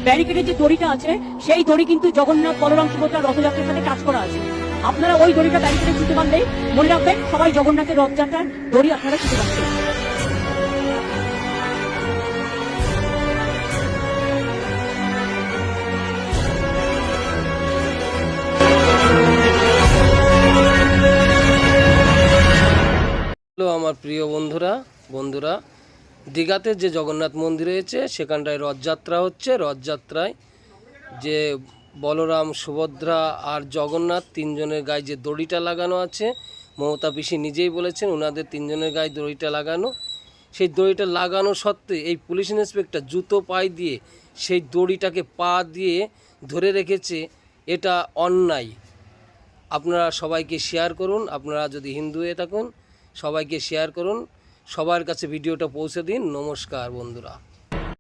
ব্যারিকেডের যে দড়িটা আছে সেই দড়ি কিন্তু জগন্নাথ বলরাম সুভদ্রা রথযাত্রার সাথে কাজ করা আছে। আপনারা ওই দড়িটা ব্যারিকেডে ছুটে পারলেই মনে রাখবেন সবাই জগন্নাথের রথযাত্রার দড়ি আপনারা ছুটে পাচ্ছেন। হ্যালো আমার প্রিয় বন্ধুরা দীঘাতে যে জগন্নাথ মন্দির রয়েছে সেখানটায় রথযাত্রা হচ্ছে। রথযাত্রায় যে বলরাম সুভদ্রা আর জগন্নাথ তিনজনের গায়ে যে দড়িটা লাগানো আছে, মমতা পিসি নিজেই বলেছেন ওনাদের তিনজনের গায়ে দড়িটা লাগানো। সেই দড়িটা লাগানো সত্ত্বে এই পুলিশ ইন্সপেক্টর জুতো পায়ে দিয়ে সেই দড়িটাকে পা দিয়ে ধরে রেখেছে, এটা অন্যায়। আপনারা সবাইকে শেয়ার করুন, আপনারা যদি হিন্দু হয়ে থাকুন সবাইকে শেয়ার করুন, সবার কাছে ভিডিওটা পৌঁছে দিন। নমস্কার বন্ধুরা।